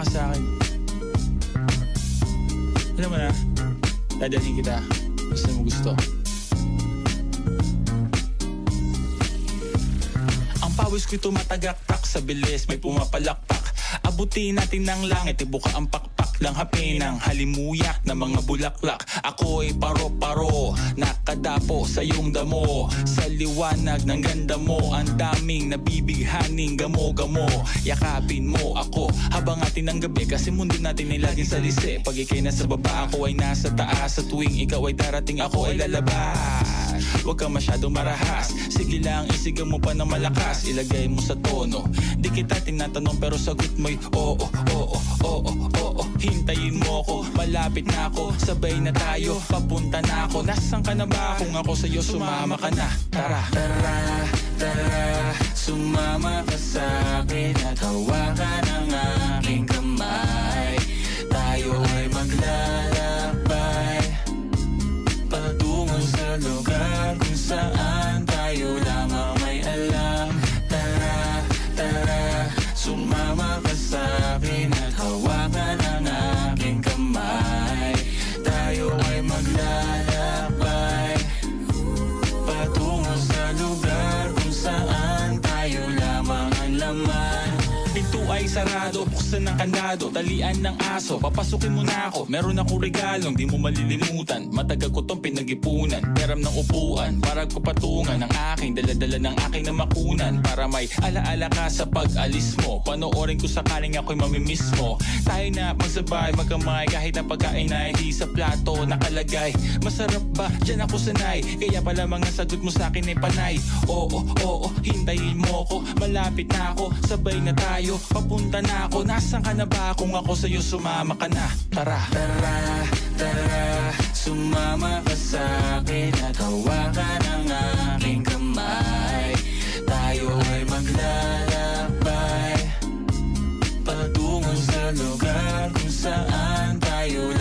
ka sa akin. Alam mo na, dadalhin kita. Basta mo gusto. Ang pawis ko'y tumatagaktak sa bilis, may pumapalakpak. Abutin natin ng langit, ibuka ang pakpak lang hapin ng halimuyak na mga bulaklak. Ako'y paro-paro, nakadapo sa iyong damo. Sa liwanag ng ganda mo, ang daming nabibighaning gamo-gamo. Yakapin mo ako habang atin ng gabi, kasi mundo natin ay laging salisi. Pag ikay nasa baba, ako ay nasa taas. Sa tuwing ikaw ay darating, ako ay lalabas. Huwag kang masyadong marahas, sige lang isigaw mo pa ng malakas. Ilagay mo sa tono, di kita tinatanong pero sagot mo'y oo, oo, oo, oo. Hintayin mo ako, malapit na ako, sabay na tayo, papunta na ako. Nasaan ka na ba? Kung ako sa'yo, sumama ka na. Tara, tara, tara, sumama ka sa'kin at hawakan ang aking kamay. Tayo ay maglalakbay patungo sa lugar kung saan tayo lamang may alam. Tara, tara, sumama ka sa'kin at hawakan ang aking kamay. Tayo ay maglalakbay patungo sa lugar kung saan tayo lamang ang laman. Pinto ay sarado, buksan ng kandado, talian ng aso, papasukin mo na ako. Meron akong regalong di mo malilimutan. Matagal ko tong pinag-ipunan, peram ng upuan para ko patungan ang aking daladala ng aking namakunan. Para may alaala ka sa pag-alis mo, panoorin ko sakaling ako'y mamimiss mo. Tayo na magsabay, magkamay, kahit ang pagkain ay di sa plato nakalagay. Masarap ba? Diyan ako sanay, kaya pala mga sagot mo sa akin ay panay. Oo, oo, hintayin mo ko, malapit na ako, sabay na tayo, papunta na ako. Nasaan ka na ba? Kung ako sa'yo, sumama ka na. Tara, tara, tara, sumama ka sa'kin at hawakan ang aking kamay. Tayo ay maglalakbay patungo sa lugar kung saan tayo